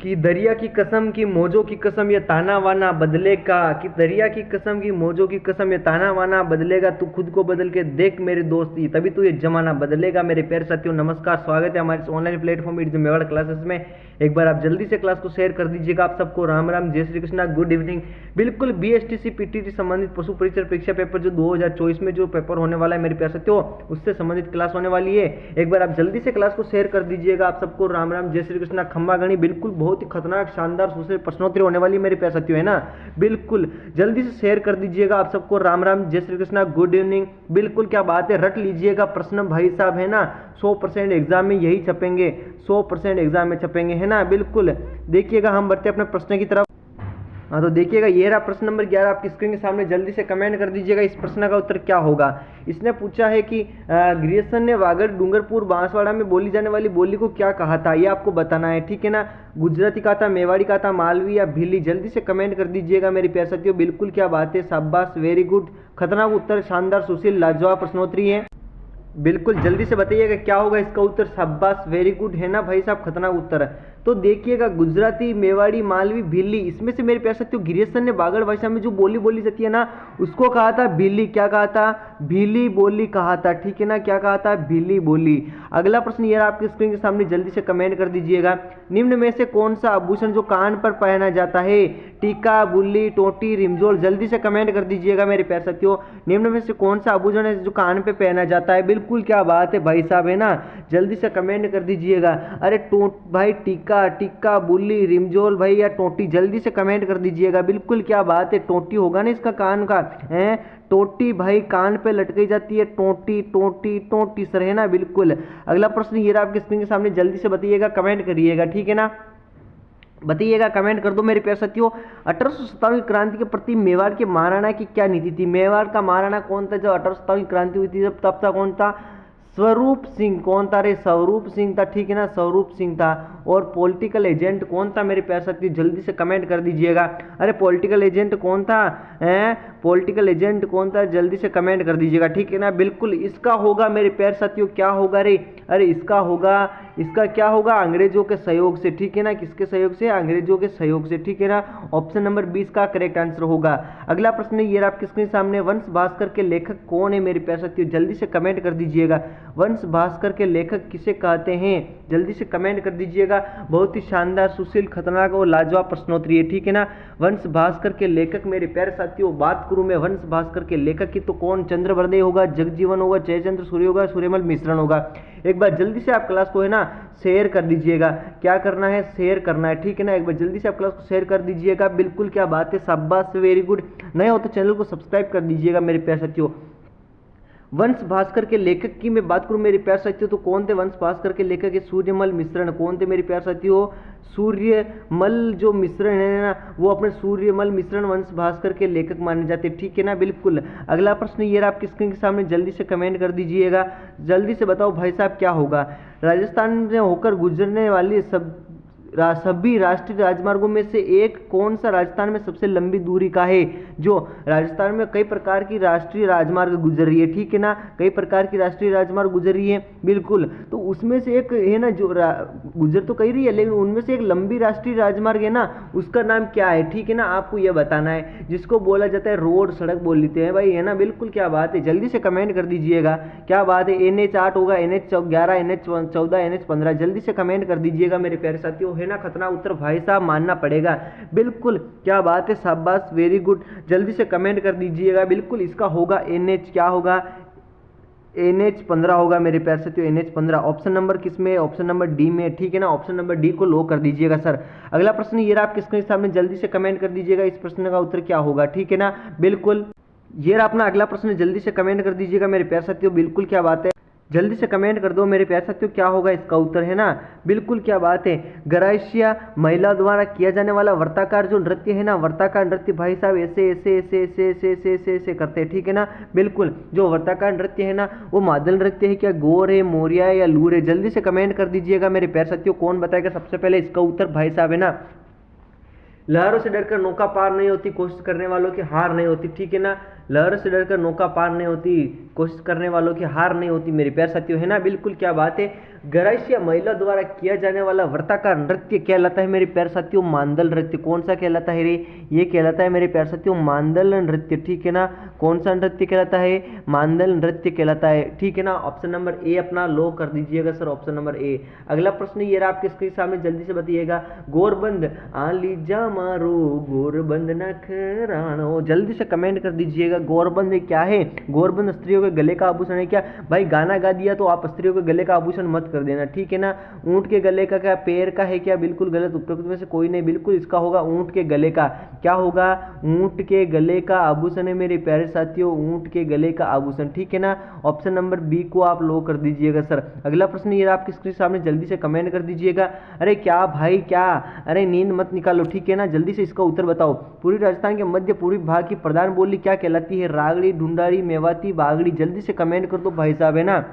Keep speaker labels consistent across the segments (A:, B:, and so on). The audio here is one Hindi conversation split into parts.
A: कि दरिया की कसम की मौजों की कसम ये ताना वाना बदलेगा, कि दरिया की कसम की मौजों की कसम ये ताना वाना बदलेगा, तू खुद को बदल के देख मेरे दोस्ती, तभी तो ये जमाना बदलेगा। मेरे प्यारे साथियों नमस्कार, स्वागत है हमारे इस online platform it's Mewar classes में। एक बार आप जल्दी से क्लास को शेयर कर दीजिएगा। आप सबको राम राम, जय श्री कृष्णा, गुड इवनिंग। बिल्कुल बीएसटीसी पीटीटी संबंधित पशु परीक्षा परीक्षा पेपर जो 2024 में जो पेपर होने वाला है मेरे प्यारे साथियों, उससे संबंधित क्लास होने वाली है। एक बार आप जल्दी से क्लास को शेयर कर दीजिएगा। आप सबको राम राम, जय श्री कृष्णा, खम्बा गणी। बिल्कुल बहुत ही खतरनाक शानदार सुशील प्रश्नोत्तरी होने वाली है मेरे प्यारे साथियों, है ना। बिल्कुल जल्दी से शेयर कर दीजिएगा। आप सबको राम राम, जय श्री कृष्णा, गुड इवनिंग। बिल्कुल क्या बात है, रट लीजिएगा प्रश्न भाई साहब, है ना। 100% एग्जाम में यही छपेंगे, 100% एग्जाम में छपेंगे, है ना। बिल्कुल देखिएगा, हम बढ़ते अपने प्रश्न की तरफ। हाँ तो देखिएगा, ये रहा प्रश्न नंबर 11 आपकी स्क्रीन के सामने। जल्दी से कमेंट कर दीजिएगा इस प्रश्न का उत्तर क्या होगा। इसने पूछा है कि ग्रियर्सन ने वागड़ डूंगरपुर बांसवाड़ा में बोली जाने वाली बोली को क्या कहा था, ये आपको बताना है, ठीक है ना। गुजराती कहा था, मेवाड़ी कहा था, मालवी या भीली। जल्दी से कमेंट कर दीजिएगा मेरे प्यारे साथियों। बिल्कुल क्या बात है, शाबाश, वेरी गुड, खतरनाक उत्तर, शानदार, सुशील, लाजवाब प्रश्नोत्तरी है। बिल्कुल जल्दी से बताइएगा क्या होगा इसका उत्तर। शाबाश, वेरी गुड, है ना भाई साहब, खतरनाक उत्तर है। तो देखिएगा, गुजराती, मेवाड़ी, मालवी, भिल्ली, इसमें से मेरे प्यारे साथियों गिरीशन ने बागड़ भाषा में जो बोली बोली जाती है ना, उसको कहा था भिल्ली। क्या कहा था, भिल्ली बोली कहा था, ठीक है ना। क्या कहा था, भिल्ली बोली। अगला प्रश्न ये आपके स्क्रीन के सामने, जल्दी से कमेंट कर दीजिएगा। निम्न में से कौन सा आभूषण जो कान पर पहना जाता है, टीका, बुल्ली, टोटी, रिमझोल। जल्दी से कमेंट कर दीजिएगा मेरे प्यारे साथियों। निम्न में से कौन सा आभूषण है जो कान पे पहना जाता है। बिल्कुल क्या बात है भाई साहब, है ना। जल्दी से कमेंट कर दीजिएगा। अरे भाई टिक्का, टिक्का, बुल्ली, रिमझोल भाई या टोटी, जल्दी से कमेंट कर दीजिएगा। बिल्कुल क्या बात है, टोटी होगा ना इसका कान का, है। टोटी भाई कान पे लटकी जाती है, टोटी टोटी टोटी सर, है ना। बिल्कुल अगला प्रश्न ये रहा आपके स्क्रीन के सामने। जल्दी से बताइएगा, कमेंट करिएगा, ठीक है ना। बताइएगा, कमेंट कर दो मेरे प्यारे साथियों। 1857 क्रांति के प्रति मेवाड़ के महाराणा की क्या नीति थी। मेवाड़ का महाराणा कौन था जब 1857 क्रांति हुई थी, जब तब था कौन था, स्वरूप सिंह। कौन था रे, स्वरूप सिंह था, ठीक है ना, स्वरूप सिंह था। और पॉलिटिकल एजेंट कौन था मेरे प्यारे साथियों, जल्दी से कमेंट कर दीजिएगा। अरे पॉलिटिकल एजेंट कौन था, पॉलिटिकल एजेंट कौन था, जल्दी से कमेंट कर दीजिएगा, ठीक है ना। बिल्कुल इसका होगा मेरे प्यारे साथियों, क्या होगा रे, अरे इसका होगा, इसका क्या होगा, अंग्रेजों के सहयोग से, ठीक है ना। किसके सहयोग से, अंग्रेजों के सहयोग से, ठीक है ना। ऑप्शन नंबर 20 का करेक्ट आंसर होगा। अगला प्रश्न ये आपके स्क्रीन सामने, वंश भास्कर के लेखक कौन है मेरे प्यारे साथियों, जल्दी से कमेंट कर दीजिएगा। वंश भास्कर के लेखक किसे कहते हैं, जल्दी से कमेंट कर दीजिएगा। बहुत ही शानदार, सुशील, खतरनाक और लाजवाब प्रश्नोत्तरी है, ठीक है ना। वंश भास्कर के लेखक मेरे प्यारे साथियों, बात करूं मैं वंश भास्कर के लेखक की तो कौन, चंद्रवर्दय होगा, जगजीवन होगा, जयचंद्र सूर्य होगा, सूर्यमल मिश्रण होगा। एक बार जल्दी से आप क्लास को, है ना, शेयर कर दीजिएगा। क्या करना है, शेयर करना है, ठीक है ना। एक बार जल्दी से आप क्लास को शेयर कर दीजिएगा। बिल्कुल क्या बात है, शाबाश, वेरी गुड। नए हो तो चैनल को सब्सक्राइब कर दीजिएगा मेरे प्यारे साथियों। वंश भास्कर के लेखक की मैं बात करूं मेरे प्यारे साथियों, तो कौन थे वंश भास्कर के लेखक, सूर्यमल मिश्रण। कौन थे मेरे प्यारे साथियों, सूर्यमल जो मिश्रण है ना, वो अपने सूर्यमल मिश्रण वंश भास्कर के लेखक माने जाते हैं, ठीक है ना। बिल्कुल अगला प्रश्न ये आपकी स्क्रीन के सामने, जल्दी से कमेंट कर दीजिएगा। जल्दी से बताओ भाई साहब क्या होगा। राजस्थान में होकर गुजरने वाली सभी राष्ट्रीय राजमार्गों में से एक कौन सा राजस्थान में सबसे लंबी दूरी का है। जो राजस्थान में कई प्रकार की राष्ट्रीय राजमार्ग गुजर रही है, ठीक है ना, कई प्रकार की राष्ट्रीय राजमार्ग गुजर रही है। बिल्कुल, तो उसमें से एक है ना, जो गुजर तो कई रही है, लेकिन उनमें से एक लंबी राष्ट्रीय राजमार्ग है ना, उसका नाम क्या है, ठीक है ना, आपको यह बताना है। जिसको बोला जाता है रोड, सड़क बोल लेते हैं भाई, है ना। बिल्कुल क्या बात है, जल्दी से कमेंट कर दीजिएगा। क्या बात है, NH 8 होगा, NH 11, NH 14, NH 15, जल्दी से कमेंट कर दीजिएगा मेरे प्यारे साथियों, है ना। खतरनाक उत्तर भाई साहब मानना पड़ेगा। बिल्कुल क्या बात है, शाबाश, वेरी गुड, जल्दी से कमेंट कर दीजिएगा। बिल्कुल इसका होगा NH, क्या होगा, NH 15 होगा मेरे प्यारे साथियों, NH 15। ऑप्शन नंबर किस में, ऑप्शन नंबर डी में, ठीक है ना। ऑप्शन नंबर डी को लो कर दीजिएगा सर। अगला प्रश्न ये आप किसके सामने, जल्दी से कमेंट कर दीजिएगा इस प्रश्न का उत्तर क्या होगा, ठीक है ना। बिल्कुल ये अपना अगला प्रश्न, जल्दी से कमेंट कर दीजिएगा मेरे प्यारे साथियों। बिल्कुल क्या बात है, जल्दी से कमेंट कर दो मेरे प्यारे साथियों, क्या होगा इसका उत्तर, है ना। बिल्कुल क्या बात है, गरासिया महिला द्वारा किया जाने वाला वर्ताकार जो नृत्य है ना, वर्ताकार नृत्य भाई साहब ऐसे ऐसे ऐसे ऐसे ऐसे ऐसे ऐसे ऐसे करते हैं, ठीक है ना। बिल्कुल जो वर्ताकार नृत्य है ना, वो मादल नृत्य है क्या, गौर है, मोरिया है या लूर है। जल्दी से कमेंट कर दीजिएगा मेरे प्यारे साथियों, कौन बताएगा सबसे पहले इसका उत्तर भाई साहब, है ना। लहरों से डरकर नौका पार नहीं होती, कोशिश करने वालों की हार नहीं होती, ठीक है ना। लहरों से डरकर नौका पार नहीं होती, कोशिश करने वालों की हार नहीं होती मेरे प्यारे साथियों, है ना। बिल्कुल क्या बात है। गरासिया महिला द्वारा किया जाने वाला व्रताकार नृत्य कहलाता है मेरे प्यारे साथियों मांदल नृत्य। कौन सा कहलाता है रे? ये कहलाता है मेरे प्यारे साथियों मांदल नृत्य, ठीक है ना। कौन सा नृत्य कहलाता है? मांदल नृत्य कहलाता है, ठीक है ना। ऑप्शन नंबर ए अपना लो कर दीजिएगा सर, ऑप्शन नंबर ए। अगला प्रश्न ये रहा आपके स्क्रीन सामने, जल्दी से बताइएगा। गोरबंद आली जा मारो गोरबंद नखरानो, जल्दी से कमेंट कर दीजिएगा। गोरबंद क्या है? गोरबंद स्त्रियों के गले का आभूषण है क्या? भाई गाना गा दिया तो आप स्त्रियों के गले का आभूषण मत कर देना, ठीक है ना। ऊंट के गले का क्या पैर का है क्या? बिल्कुल गलत, उपरोक्त में से कोई नहीं, बिल्कुल इसका होगा ऊंट के गले का। क्या होगा? ऊंट के गले का आभूषण है मेरे प्यारे साथियों, ऊंट के गले का आभूषण, ठीक है ना। ऑप्शन नंबर बी को आप लो कर दीजिएगा सर। अगला प्रश्न ये आपके स्क्रीन सामने, जल्दी से कमेंट कर दीजिएगा। अरे क्या भाई क्या, अरे नींद मत निकालो, ठीक है ना। जल्दी से इसका उत्तर बताओ। पूर्वी राजस्थान के मध्य पूर्वी भाग की प्रधान बोली क्या कहलाती है? रागड़ी, ढूंढाड़ी, मेवाती, बागड़ी, जल्दी से कमेंट कर दो भाई साहब, है ना।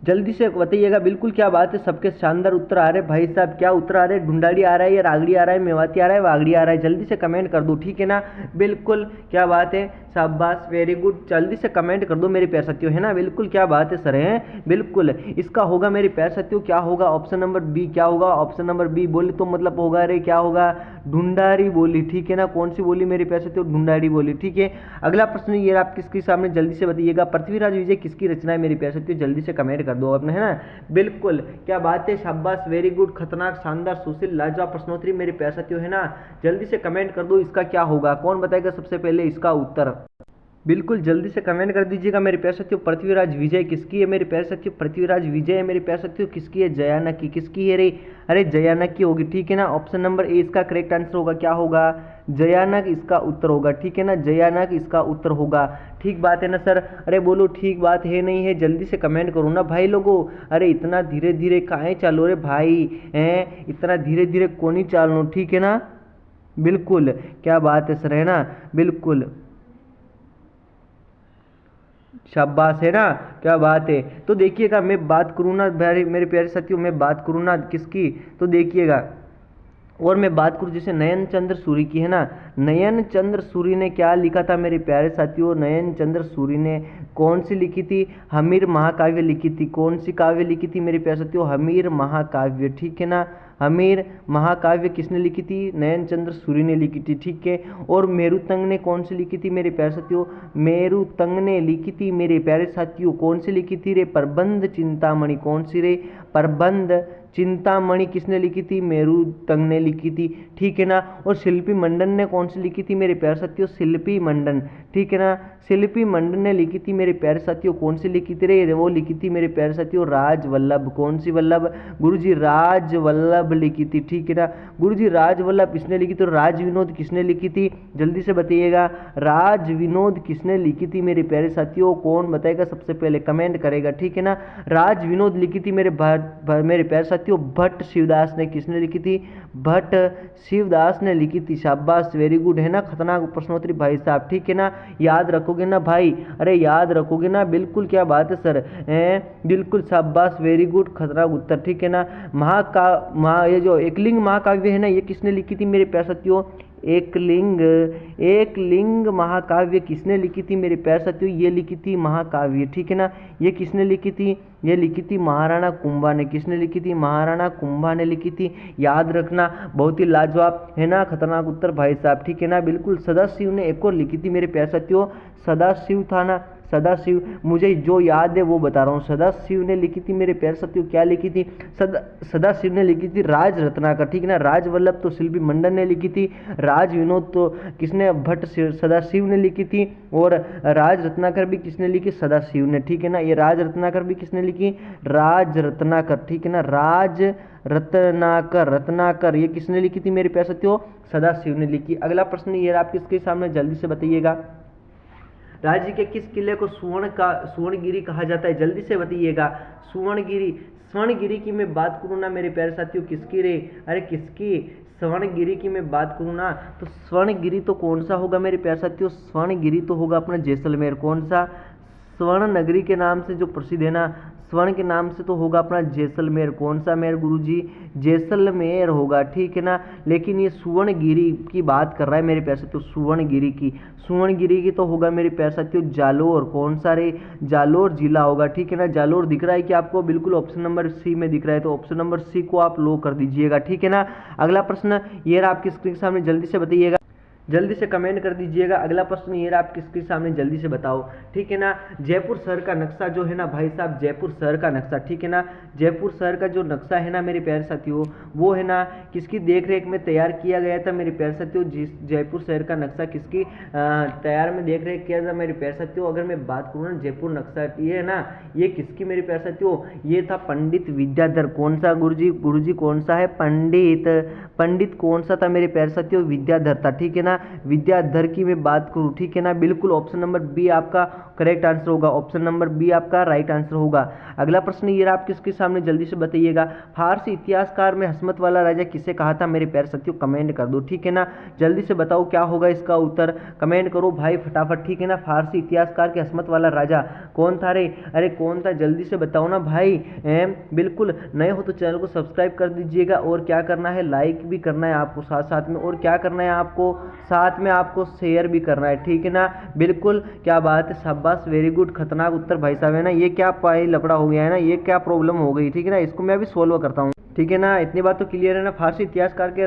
A: जल्दी से बताइएगा। बिल्कुल क्या बात है, सबके शानदार उत्तर आ रहे भाई साहब। क्या उत्तर आ रहे? ढूंढाड़ी आ रहा है या रागड़ी आ रहा है, मेवाती आ रहा है, वागड़ी आ रहा है? जल्दी से कमेंट कर दो, ठीक है ना। बिल्कुल क्या बात है, शाबाश, वेरी गुड, जल्दी से कमेंट कर दो मेरे प्यारे साथियों, है ना। बिल्कुल क्या बात है सर, है बिल्कुल। इसका होगा मेरे प्यारे साथियों, क्या होगा? Option number B. क्या होगा? Option number B. बोली तो मतलब होगा रे, क्या होगा? ढूंढाड़ी बोली, ठीक है ना। कौन सी बोली मेरे प्यारे साथियों? ढूंढाड़ी बोली, ठीक है। अगला प्रश्न ये आप किसके सामने, जल्दी से बताइएगा। पृथ्वीराज विजय किसकी रचना है मेरे प्यारे साथियों? जल्दी से कमेंट कर दो आपने, है ना। बिल्कुल क्या बात है, शाबाश, वेरी गुड, खतरनाक, शानदार, सुशील, लाजवाब प्रश्नोत्तरी मेरे प्यारे साथियों, है ना। जल्दी से कमेंट कर दो, इसका क्या होगा? कौन बताएगा सबसे पहले इसका उत्तर? बिल्कुल जल्दी से कमेंट कर दीजिएगा मेरे प्यारे साथियों। पृथ्वीराज विजय किसकी है मेरे प्यारे साथियों? पृथ्वीराज विजय है मेरे प्यारे साथियों, किसकी है? जयानक की। किसकी है रे? अरे जयानक की होगी, ठीक है ना। ऑप्शन नंबर ए इसका करेक्ट आंसर होगा। क्या होगा? जयानक इसका उत्तर होगा, ठीक है ना। जयानक इसका उत्तर होगा, ठीक बात है ना सर। अरे बोलो ठीक बात है नहीं है, जल्दी से कमेंट करो ना भाई लोगों। अरे इतना धीरे धीरे काहे चालो रे भाई, हैं इतना धीरे धीरे कौन ही चालो, ठीक है ना। बिल्कुल क्या बात है सर, है ना। बिल्कुल शाबाश, है ना। क्या बात है। तो देखिएगा मैं बात करूँ ना मेरे प्यारे साथियों, मैं बात करूँ ना किसकी, तो देखिएगा। और मैं बात करूँ जैसे नयन चंद्र सूरी की, है ना। नयन चंद्र सूरी ने क्या लिखा था मेरे प्यारे साथियों? नयन चंद्र सूरी ने कौन सी लिखी थी? हमीर महाकाव्य लिखी थी। कौन सी काव्य लिखी थी मेरे प्यारे साथियों? हमीर महाकाव्य, ठीक है ना। हमीर महाकाव्य किसने लिखी थी? नयन चंद्र सूरी ने लिखी थी, ठीक है। और मेरुतंग ने कौन सी लिखी थी मेरे प्यारे साथियों? मेरुतंग ने लिखी थी मेरे प्यारे साथियों। कौन सी लिखी थी रे? प्रबंध चिंतामणि। कौन सी रे? प्रबंध चिंतामणि किसने लिखी थी? मेरुतंग ने लिखी थी, ठीक है ना। और शिल्पी मंडन ने कौन सी लिखी थी मेरे प्यारे साथियों? शिल्पी मंडन, ठीक है ना। शिल्पी मंडन ने लिखी थी मेरे प्यारे साथियों। कौन सी लिखी थी रे? वो लिखी थी मेरे प्यारे साथियों राजवल्लभ। कौन सी वल्लभ? गुरुजी राजवल्लभ लिखी थी, ठीक है ना। गुरुजी राजवल्लभ किसने लिखी? तो राज विनोद किसने लिखी थी? जल्दी से बताइएगा। राज विनोद किसने लिखी थी मेरे प्यारे साथियों? कौन बताएगा सबसे पहले, कमेंट करेगा, ठीक है ना। राज विनोद लिखी थी मेरे प्यारे साथियों भट्ट शिवदास ने। किसने लिखी थी? भट्ट शिवदास ने लिखी थी, शाबाश, वेरी गुड, है ना। खतरनाक प्रश्नोत्तरी भाई साहब, ठीक है ना। याद रखोगे ना भाई? अरे याद रखोगे ना, बिल्कुल क्या बात है सर, बिल्कुल शाबाश, वेरी गुड, खतरनाक उत्तर, ठीक है ना। ये जो एकलिंग महाकाव्य है ना, ये किसने लिखी थी मेरे प्यारे साथियों? एकलिंग महाकाव्य किसने लिखी थी मेरे प्यारे साथियों? ये लिखी थी महाकाव्य, ठीक है ना। ये किसने लिखी थी? ये लिखी थी महाराणा कुंभा ने। किसने लिखी थी? महाराणा कुंभा ने लिखी थी, याद रखना, बहुत ही लाजवाब, है ना। खतरनाक उत्तर भाई साहब, ठीक है ना। बिल्कुल सदाशिव ने एक और लिखी थी मेरे प्यारे साथियों। सदाशिव था ना, सदाशिव, मुझे जो याद है वो बता रहा हूँ। सदाशिव ने लिखी थी मेरे प्यारे साथियों, क्या लिखी थी? सदाशिव ने लिखी थी राज रत्नाकर, ठीक है ना। राजवल्लभ तो शिल्पी मंडन ने लिखी थी। राज विनोद तो किसने? भट्ट सदाशिव ने लिखी थी। और राज रत्नाकर भी किसने लिखी? सदाशिव ने, ठीक है ना। ये राज रत्नाकर भी किसने लिखी? राज रत्नाकर, ठीक है ना। राज रत्नाकर ये किसने लिखी थी मेरे प्यारे साथियों? सदाशिव ने लिखी। अगला प्रश्न ये आप किसके सामने, जल्दी से बताइएगा। राज्य के किस किले को सुवर्णगिरी कहा जाता है? जल्दी से बताइएगा। सुवर्णगिरी, स्वर्णगिरी की मैं बात करूँ ना मेरे प्यारे साथियों, किसकी रे? अरे किसकी? स्वर्णगिरी की मैं बात करूँ ना, तो स्वर्णगिरी तो कौन सा होगा मेरे प्यारे साथियों? स्वर्णगिरी तो होगा अपना जैसलमेर। कौन सा? स्वर्ण नगरी के नाम से जो प्रसिद्ध है ना, स्वर्ण के नाम से तो होगा अपना जैसलमेर। कौन सा मेर गुरुजी? जैसलमेर होगा, ठीक है ना। लेकिन ये सुवर्णगिरी की बात कर रहा है मेरे प्यारे साथियों, सुवर्णगिरी की। सुवर्णगिरी की तो होगा मेरे प्यारे साथियों जालोर। कौन सा रे? जालोर जिला होगा, ठीक है ना। जालोर दिख रहा है कि आपको? बिल्कुल ऑप्शन नंबर सी में दिख रहा है, तो ऑप्शन नंबर सी को आप लो कर दीजिएगा, ठीक है ना। अगला प्रश्न ये रहा आपकी स्क्रीन के सामने, जल्दी से बताइएगा, जल्दी से कमेंट कर दीजिएगा। अगला प्रश्न ये रहा आपके इसके सामने, जल्दी से बताओ, ठीक है ना। जयपुर शहर का नक्शा जो है ना भाई साहब, जयपुर शहर का नक्शा, ठीक है ना। जयपुर शहर का जो नक्शा है ना मेरे प्यारे साथियों, वो है ना किसकी देखरेख में तैयार किया गया था मेरे प्यारे साथियों? जिस जयपुर शहर का नक्शा किसकी तैयार में देखरेख किया था मेरे प्यारे साथियों? अगर मैं बात करूँ ना जयपुर नक्शा, ये है ना, ये किसकी मेरे प्यारे साथियों? ये था पंडित विद्याधर। कौन सा गुरुजी? गुरुजी कौन सा है? पंडित कौन सा था मेरे प्यारे साथियों? विद्याधर था, ठीक है ना। विद्याधर की मैं बात करूं, ठीक है ना, बिल्कुल ऑप्शन नंबर बी आपका करेक्ट आंसर होगा, ऑप्शन नंबर बी आपका राइट आंसर होगा। अगला प्रश्न ये आप किसके सामने, जल्दी से बताइएगा। फारसी इतिहासकार में हस्मत वाला राजा किसे कहा था मेरे प्यारे साथियों? कमेंट कर दो, ठीक है ना। जल्दी से बताओ क्या होगा इसका उत्तर, कमेंट करो भाई फटाफट, ठीक है ना। फारसी इतिहासकार के हस्मत वाला राजा कौन था रे? अरे कौन था, जल्दी से बताओ ना भाई। बिल्कुल नए हो तो चैनल को सब्सक्राइब कर दीजिएगा, और क्या करना है, लाइक भी करना है आपको साथ साथ में, और क्या करना है आपको साथ में, आपको शेयर भी करना है, ठीक है ना। बिल्कुल, क्या बात है, शाबाश, वेरी गुड, खतरनाक उत्तर भाई साहब, है ना। ये क्या पाई लफड़ा हो गया है ना, ये क्या प्रॉब्लम हो गई, ठीक है ना। इसको मैं अभी सोल्व करता हूँ, ठीक है ना। इतनी बात तो क्लियर है ना। फारसी इतिहासकार के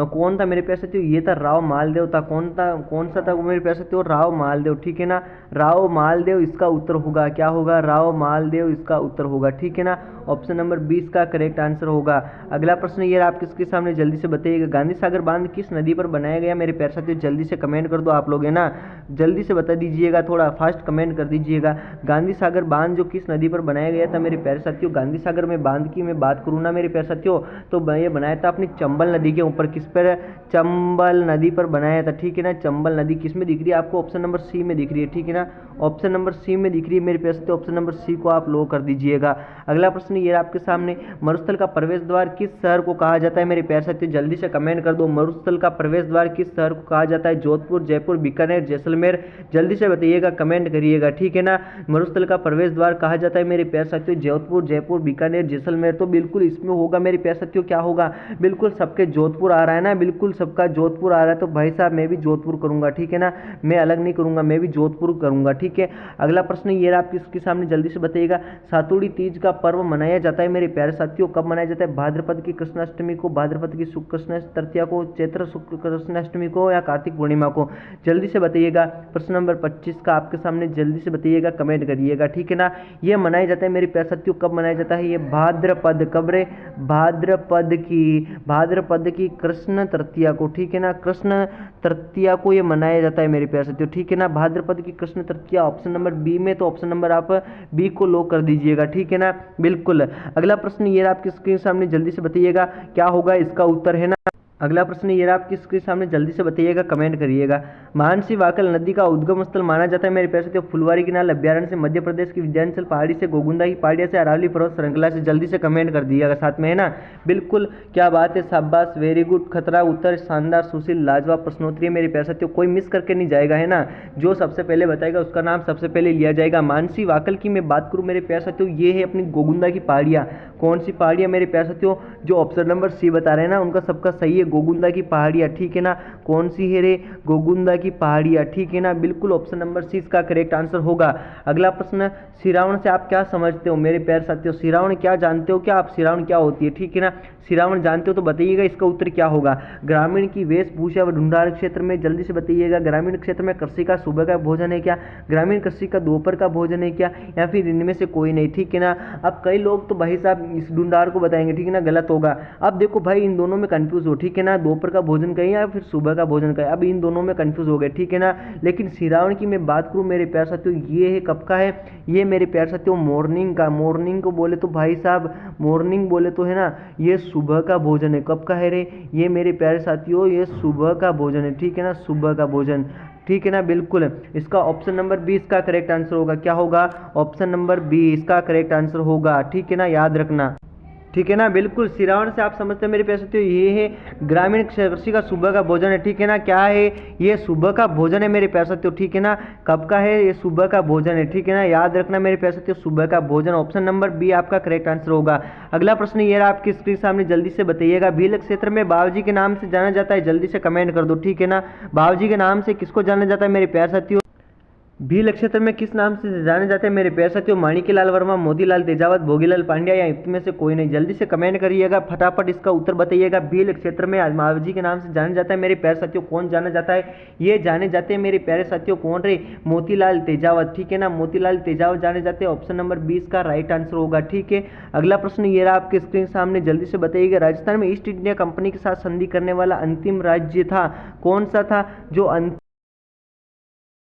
A: कौन था मेरे प्यारे साथियों? ये था राव मालदेव था। कौन सा था मेरे प्यारे साथियों? राव मालदेव, ठीक है ना। राव मालदेव इसका उत्तर होगा, क्या होगा? राव मालदेव इसका उत्तर होगा, ठीक है ना। ऑप्शन नंबर 20 का करेक्ट आंसर होगा। अगला प्रश्न ये आप किसके सामने, जल्दी से बताइएगा। गांधी सागर बांध किस नदी पर बनाया गया मेरे प्यारे साथियों? जल्दी से कमेंट कर दो आप लोग, है ना, जल्दी से बता दीजिएगा, थोड़ा फास्ट कमेंट कर दीजिएगा। गांधी सागर बांध जो किस नदी पर बनाया गया था मेरे प्यारे साथियों? गांधी सागर में बांध की मैं बात करूँ ना मेरे प्यारे साथियों, तो ये बनाया था अपनी चंबल नदी के ऊपर। किस पर? चंबल नदी पर बनाया था, ठीक है ना। चंबल नदी किस में दिख रही है आपको? ऑप्शन नंबर सी में दिख रही है, ठीक है ना। ऑप्शन नंबर सी में दिख रही है मेरे प्यारे साथियों, ऑप्शन नंबर सी को आप लो कर दीजिएगा। अगला प्रश्न ये आपके सामने, मरुस्थल का प्रवेश द्वार किस शहर को कहा जाता है मेरे प्यारे साथियों? जल्दी से कमेंट कर दो, मरुस्थल का प्रवेश द्वार किस शहर को कहा जाता है? जोधपुर, जयपुर, बीकानेर, जैसलमेर, जल्दी से बताइएगा, कमेंट करिएगा, ठीक है ना। मरुस्थल का प्रवेश द्वार कहा जाता है मेरे प्यारे साथियों जोधपुर, जयपुर, बीकानेर, जैसलमेर, तो बिल्कुल इसमें होगा मेरे प्यारे साथियों, क्या होगा? बिल्कुल सबके जोधपुर आ रहा है ना, बिल्कुल सबका जोधपुर आ रहा है, तो भाई साहब मैं भी जोधपुर करूंगा, ठीक है ना। मैं अलग नहीं करूंगा, मैं भी जोधपुर करूंगा, ठीक है। अगला प्रश्न ये आप किसके सामने, जल्दी से बताइएगा। सातुड़ी तीज का पर्व मनाया जाता है मेरे प्यारे साथियों, कब मनाया जाता है? भाद्रपद की कृष्णाष्टमी को, भाद्रपद की शुक्ल कृष्ण तृतीया को, चैत्र शुक्ल कृष्णाष्टमी को, या कार्तिक पूर्णिमा को? जल्दी से बताइएगा। प्रश्न नंबर 25 का आपके सामने, जल्दी से बताइएगा, कमेंट करिएगा, ठीक है ना। ये मनाया जाता है मेरे प्यारे साथियों, कब मनाया जाता है? ये भाद्रपद, कब रे? भाद्रपद की कृष्ण तृतीया को, ठीक है ना। कृष्ण तृतीया को ये मनाया जाता है मेरे प्यारे साथियों, ठीक है ना। भाद्रपद की कृष्ण तृतीया ऑप्शन नंबर बी में, तो ऑप्शन नंबर आप बी को लॉक कर दीजिएगा, ठीक है ना। बिल्कुल। अगला प्रश्न ये आपके स्क्रीन सामने, जल्दी से बताइएगा क्या होगा इसका उत्तर, है ना। अगला प्रश्न ये आप किसके सामने, जल्दी से बताइएगा, कमेंट करिएगा। मानसी वाकल नदी का उद्गम स्थल माना जाता है मेरे प्यारे साथियों, फुलवारी किनाल अभ्यारण्य से, मध्य प्रदेश की विंध्याचल पहाड़ी से, गोगुंदा की पहाड़िया से, अरावली पर्वत श्रृंखला से? जल्दी से कमेंट कर दीजिएगा साथ में, है ना। बिल्कुल, क्या बात है, शाबाश, वेरी गुड, खतरा उत्तर, शानदार, सुशील, लाजवाब प्रश्नोत्तरी मेरे प्यारे साथियों, कोई मिस करके नहीं जाएगा, है ना। जो सबसे पहले बताएगा उसका नाम सबसे पहले लिया जाएगा। मानसी वाकल की मैं बात करूँ मेरे प्यारे साथियों, ये है अपनी गोगुंदा की पहाड़ियाँ। कौन सी पहाड़ियाँ मेरे प्यारे साथियों? जो ऑप्शन नंबर सी बता रहे हैं ना, उनका सबका सही है, गोगुंदा की पहाड़ियाँ, ठीक है ना। कौन सी है रे? गोगुंदा की पहाड़ियाँ, ठीक है ना। बिल्कुल ऑप्शन नंबर सी इसका करेक्ट आंसर होगा। अगला प्रश्न, सिरावण से आप क्या समझते हो मेरे प्यारे साथियों? सिरावण क्या जानते हो क्या आप? सिरावण क्या होती है, ठीक है ना। सिरावण जानते हो तो बताइएगा इसका उत्तर क्या होगा। ग्रामीण की वेशभूषा व ढूंढार क्षेत्र में, जल्दी से बताइएगा। ग्रामीण क्षेत्र में कृषि का सुबह का भोजन है क्या? ग्रामीण कृषि का दोपहर का भोजन है क्या? या फिर इनमें से कोई नहीं, ठीक है ना। अब कई लोग तो भाई साहब इस ढूंढार को बताएंगे, ठीक है ना, गलत होगा। अब देखो भाई, इन दोनों में कंफ्यूज हो, ठीक है ना। दोपहर का भोजन कहें या फिर सुबह का भोजन कहें, अब इन दोनों में कंफ्यूज हो गए, ठीक है ना। लेकिन सिरावण की मैं बात करूं मेरे प्यारे साथियों, ये है कब का है? ये मेरे प्यारे साथियों मॉर्निंग का। मॉर्निंग को बोले तो भाई साहब, मॉर्निंग बोले तो है ना, ये सुबह का भोजन है। कब का है रे? ये मेरे प्यारे साथियों, ये सुबह का भोजन है, ठीक है ना, सुबह का भोजन, ठीक है ना। बिल्कुल, इसका ऑप्शन नंबर 20 का करेक्ट आंसर होगा, क्या होगा? ऑप्शन नंबर 20 का करेक्ट आंसर होगा, ठीक है ना, याद रखना, ठीक है ना, बिल्कुल सिरावन से आप समझते हैं मेरे प्यारे साथियों, ये है ग्रामीण कृषि का सुबह का भोजन है। ठीक है ना, क्या है ये सुबह का भोजन है मेरे प्यारे साथियों। ठीक है ना, कब का है ये सुबह का भोजन है। ठीक है ना, याद रखना मेरे प्यारे साथियों, सुबह का भोजन। ऑप्शन नंबर बी आपका करेक्ट आंसर होगा। अगला प्रश्न ये रहा आपकी स्क्रीन सामने, जल्दी से बताइएगा। भील क्षेत्र में बाबूजी के नाम से जाना जाता है, जल्दी से कमेंट कर दो। ठीक है ना, बाबूजी के नाम से किसको जाना जाता है मेरे प्यारे साथियों। भील क्षेत्र में किस नाम से जाने जाते हैं मेरे प्यारे साथियों। माणिक्यलाल वर्मा, मोतीलाल तेजावत, भोगीलाल पांड्या या इनमें से कोई नहीं। जल्दी से कमेंट करिएगा, फटाफट इसका उत्तर बताइएगा। भील क्षेत्र में मावजी के नाम से जाने जाता है मेरे प्यारे साथियों, कौन जाना जाता है, ये जाने जाते हैं मेरे प्यारे साथियों, कौन रे, मोतीलाल तेजावत। ठीक है ना, मोतीलाल तेजावत जाने जाते हैं। ऑप्शन नंबर 20 का राइट आंसर होगा। ठीक है, अगला प्रश्न ये रहा आपके स्क्रीन सामने, जल्दी से बताइएगा। राजस्थान में ईस्ट इंडिया कंपनी के साथ संधि करने वाला अंतिम राज्य था, कौन सा था जो